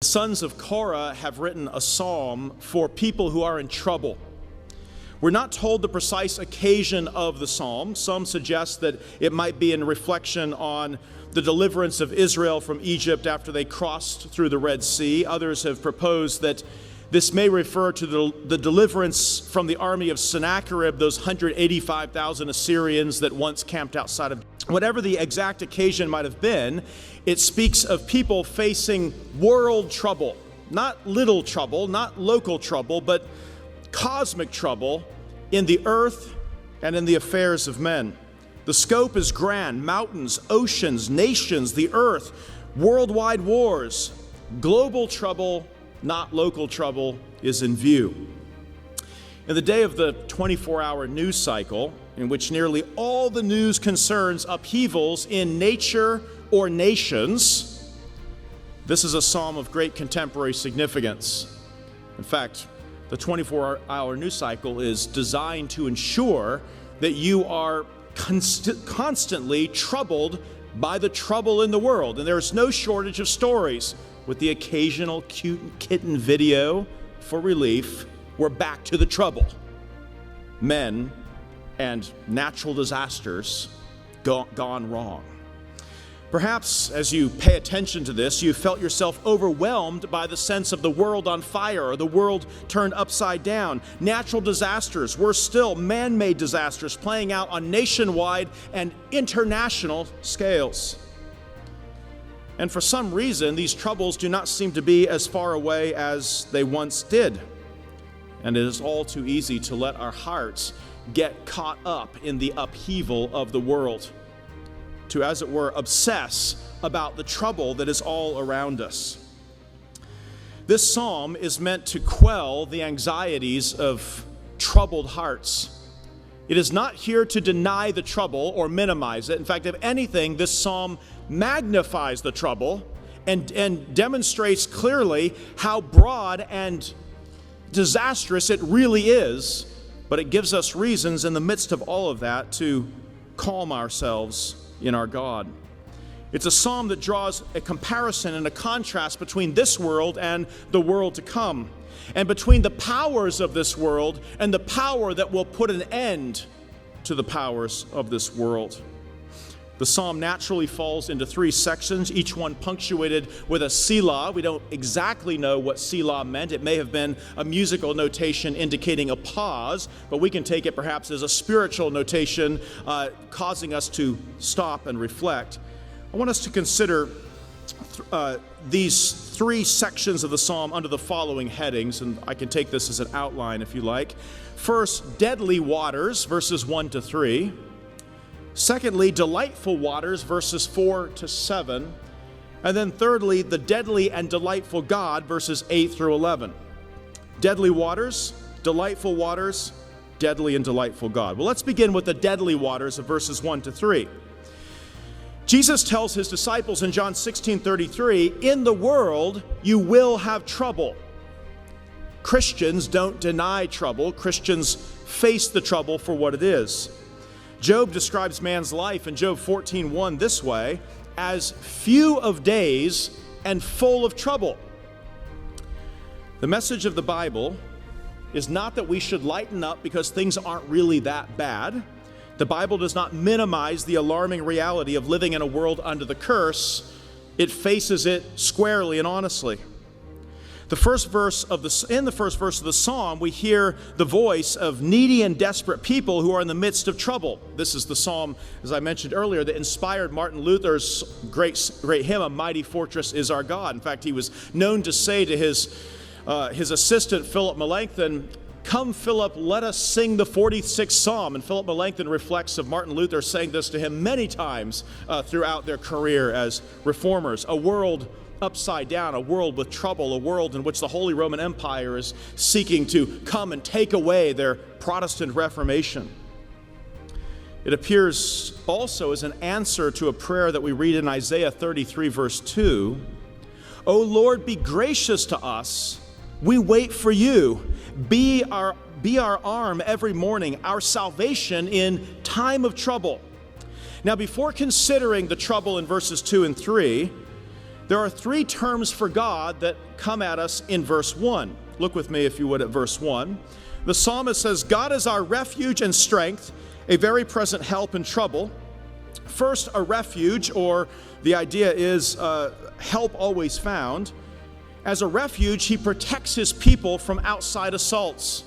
The sons of Korah have written a psalm for people who are in trouble. We're not told the precise occasion of the psalm. Some suggest that it might be in reflection on the deliverance of Israel from Egypt after they crossed through the Red Sea. Others have proposed that this may refer to the deliverance from the army of Sennacherib, those 185,000 Assyrians that once camped outside of. Whatever the exact occasion might have been, it speaks of people facing world trouble. Not little trouble, not local trouble, but cosmic trouble in the earth and in the affairs of men. The scope is grand: mountains, oceans, nations, the earth, worldwide wars. Global trouble, not local trouble, is in view. In the day of the 24-hour news cycle, in which nearly all the news concerns upheavals in nature or nations, this is a psalm of great contemporary significance. In fact, the 24-hour news cycle is designed to ensure that you are constantly troubled by the trouble in the world. And there's no shortage of stories, with the occasional cute kitten video for relief. We're back to the trouble. Men and natural disasters gone wrong. Perhaps as you pay attention to this, you felt yourself overwhelmed by the sense of the world on fire or the world turned upside down. Natural disasters, worse still, man-made disasters playing out on nationwide and international scales. And for some reason, these troubles do not seem to be as far away as they once did. And it is all too easy to let our hearts get caught up in the upheaval of the world, to, as it were, obsess about the trouble that is all around us. This psalm is meant to quell the anxieties of troubled hearts. It is not here to deny the trouble or minimize it. In fact, if anything, this psalm magnifies the trouble and demonstrates clearly how broad and disastrous it really is, but it gives us reasons in the midst of all of that to calm ourselves in our God. It's a psalm that draws a comparison and a contrast between this world and the world to come, and between the powers of this world and the power that will put an end to the powers of this world. The psalm naturally falls into three sections, each one punctuated with a Selah. We don't exactly know what Selah meant. It may have been a musical notation indicating a pause, but we can take it perhaps as a spiritual notation causing us to stop and reflect. I want us to consider these three sections of the psalm under the following headings, and I can take this as an outline if you like. First, deadly waters, verses 1 to 3. Secondly, delightful waters, verses 4 to 7. And then thirdly, the deadly and delightful God, verses 8 through 11. Deadly waters, delightful waters, deadly and delightful God. Well, let's begin with the deadly waters of verses 1 to 3. Jesus tells his disciples in John 16:33, "In the world you will have trouble." Christians don't deny trouble. Christians face the trouble for what it is. Job describes man's life in Job 14:1 this way: as few of days and full of trouble. The message of the Bible is not that we should lighten up because things aren't really that bad. The Bible does not minimize the alarming reality of living in a world under the curse. It faces it squarely and honestly. In the first verse of the psalm, we hear the voice of needy and desperate people who are in the midst of trouble. This is the psalm, as I mentioned earlier, that inspired Martin Luther's great hymn, "A Mighty Fortress is Our God." In fact, he was known to say to his assistant, Philip Melanchthon, "Come, Philip, let us sing the 46th Psalm." And Philip Melanchthon reflects of Martin Luther saying this to him many times throughout their career as reformers. A world upside down, a world with trouble, a world in which the Holy Roman Empire is seeking to come and take away their Protestant Reformation. It appears also as an answer to a prayer that we read in Isaiah 33, verse 2. "O Lord, be gracious to us. We wait for you. Be our arm every morning, our salvation in time of trouble." Now, before considering the trouble in verses 2 and 3, there are three terms for God that come at us in verse 1. Look with me, if you would, at verse 1. The psalmist says, God is our refuge and strength, a very present help in trouble. First, a refuge, or the idea is help always found. As a refuge, he protects his people from outside assaults.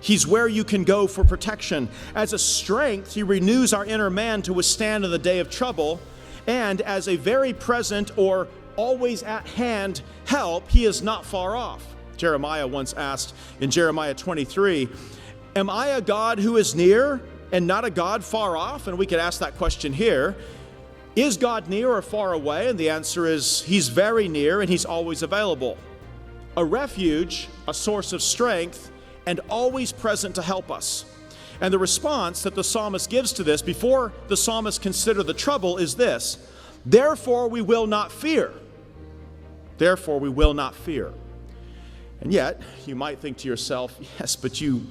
He's where you can go for protection. As a strength, he renews our inner man to withstand in the day of trouble. And as a very present or always at hand help, he is not far off. Jeremiah once asked in Jeremiah 23, am I a God who is near and not a God far off? And we could ask that question here. Is God near or far away? And the answer is he's very near and he's always available. A refuge, a source of strength, and always present to help us. And the response that the psalmist gives to this before the psalmist considers the trouble is this: therefore we will not fear. Therefore we will not fear. And yet, you might think to yourself, yes, but you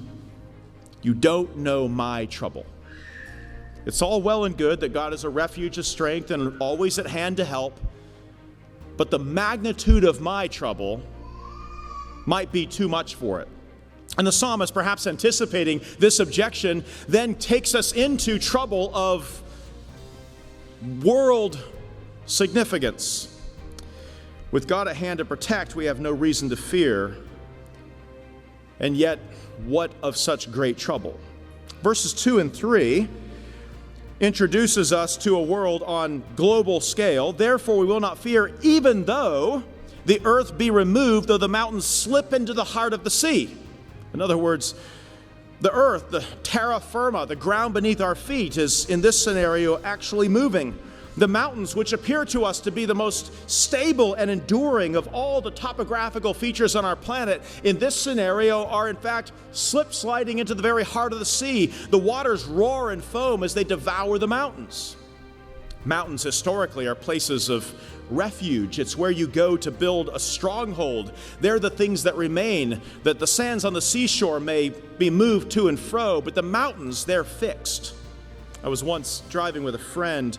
don't know my trouble. It's all well and good that God is a refuge of strength and always at hand to help, but the magnitude of my trouble might be too much for it. And the psalmist, perhaps anticipating this objection, then takes us into trouble of world significance. With God at hand to protect, we have no reason to fear. And yet, what of such great trouble? Verses 2 and 3 introduces us to a world on global scale. Therefore we will not fear, even though the earth be removed, though the mountains slip into the heart of the sea. In other words, the earth, the terra firma, the ground beneath our feet, is in this scenario actually moving. The mountains, which appear to us to be the most stable and enduring of all the topographical features on our planet, in this scenario are in fact slip-sliding into the very heart of the sea. The waters roar and foam as they devour the mountains. Mountains historically are places of refuge. It's where you go to build a stronghold. They're the things that remain, that the sands on the seashore may be moved to and fro, but the mountains, they're fixed. I was once driving with a friend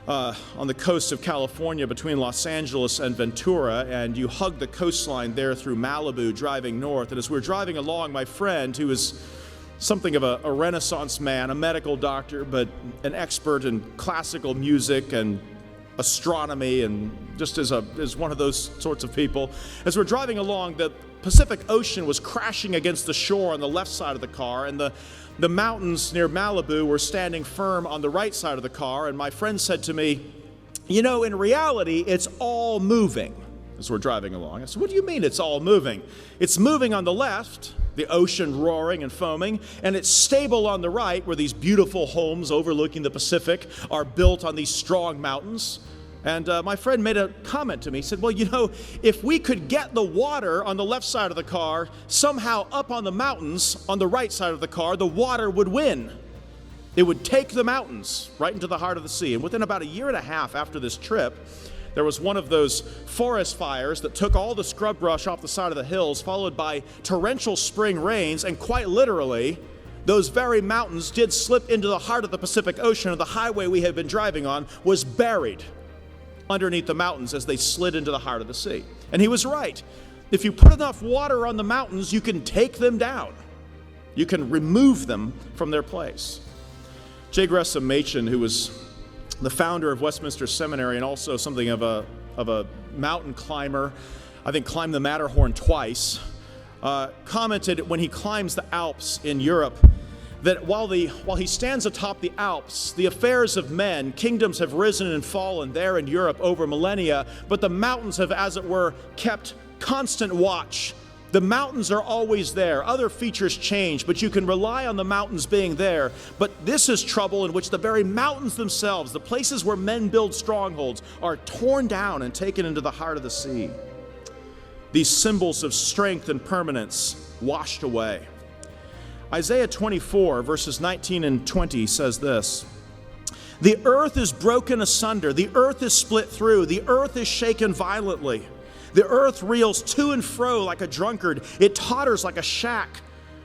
on the coast of California between Los Angeles and Ventura, and you hug the coastline there through Malibu driving north. And as we were driving along, my friend, who is something of a Renaissance man, a medical doctor, but an expert in classical music and astronomy, and just as one of those sorts of people, as we're driving along, the Pacific Ocean was crashing against the shore on the left side of the car, and the mountains near Malibu were standing firm on the right side of the car. And my friend said to me, you know, in reality, it's all moving. As we're driving along, I said, what do you mean it's all moving? It's moving on the left, the ocean roaring and foaming, and it's stable on the right, where these beautiful homes overlooking the Pacific are built on these strong mountains. And my friend made a comment to me. He said, well, you know, if we could get the water on the left side of the car somehow up on the mountains on the right side of the car, the water would win. It would take the mountains right into the heart of the sea. And within about a year and a half after this trip, there was one of those forest fires that took all the scrub brush off the side of the hills, followed by torrential spring rains, and quite literally, those very mountains did slip into the heart of the Pacific Ocean, and the highway we had been driving on was buried underneath the mountains as they slid into the heart of the sea. And he was right. If you put enough water on the mountains, you can take them down. You can remove them from their place. J. Gresham Machen, who was the founder of Westminster Seminary and also something of a mountain climber, I think climbed the Matterhorn twice, commented when he climbs the Alps in Europe that while he stands atop the Alps, the affairs of men, kingdoms have risen and fallen there in Europe over millennia, but the mountains have, as it were, kept constant watch. The mountains are always there. Other features change, but you can rely on the mountains being there. But this is trouble in which the very mountains themselves, the places where men build strongholds, are torn down and taken into the heart of the sea. These symbols of strength and permanence washed away. Isaiah 24, verses 19 and 20 says this: the earth is broken asunder, the earth is split through, the earth is shaken violently. The earth reels to and fro like a drunkard, it totters like a shack,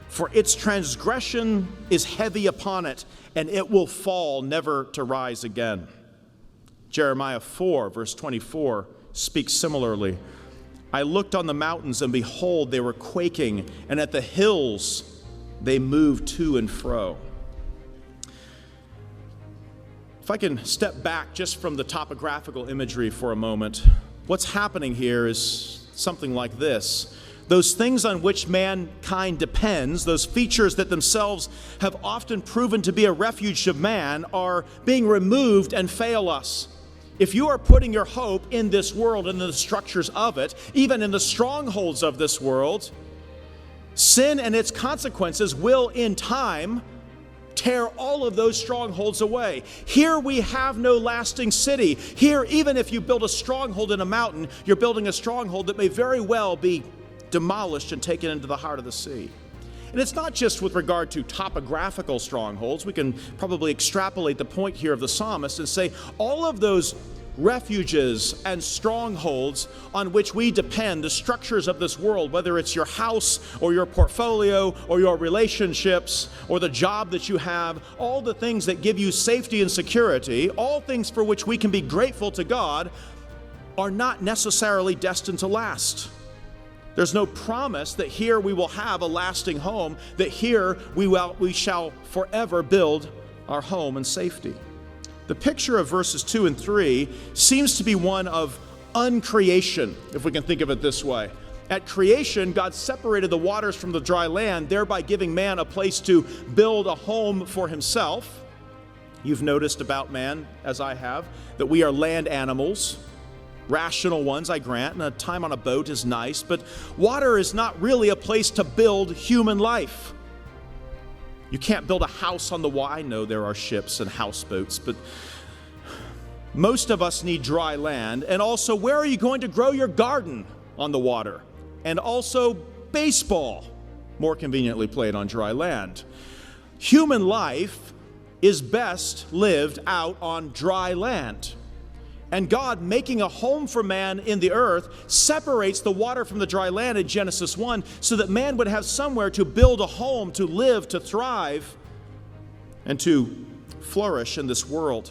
for its transgression is heavy upon it, and it will fall, never to rise again. Jeremiah 4, verse 24 speaks similarly. I looked on the mountains, and behold, they were quaking, and at the hills they moved to and fro. If I can step back just from the topographical imagery for a moment, what's happening here is something like this. Those things on which mankind depends, those features that themselves have often proven to be a refuge of man, are being removed and fail us. If you are putting your hope in this world and in the structures of it, even in the strongholds of this world, sin and its consequences will in time tear all of those strongholds away. Here we have no lasting city. Here, even if you build a stronghold in a mountain, you're building a stronghold that may very well be demolished and taken into the heart of the sea. And it's not just with regard to topographical strongholds. We can probably extrapolate the point here of the psalmist and say all of those refuges and strongholds on which we depend, the structures of this world, whether it's your house or your portfolio or your relationships or the job that you have, all the things that give you safety and security, all things for which we can be grateful to God, are not necessarily destined to last. There's no promise that here we will have a lasting home, that here we shall forever build our home in safety. The picture of verses 2 and 3 seems to be one of uncreation, if we can think of it this way. At creation, God separated the waters from the dry land, thereby giving man a place to build a home for himself. You've noticed about man, as I have, that we are land animals. Rational ones, I grant, and a time on a boat is nice, but water is not really a place to build human life. You can't build a house on the water. I know there are ships and houseboats, but most of us need dry land. And also, where are you going to grow your garden on the water? And also, baseball, more conveniently played on dry land. Human life is best lived out on dry land. And God, making a home for man in the earth, separates the water from the dry land in Genesis 1 so that man would have somewhere to build a home, to live, to thrive, and to flourish in this world.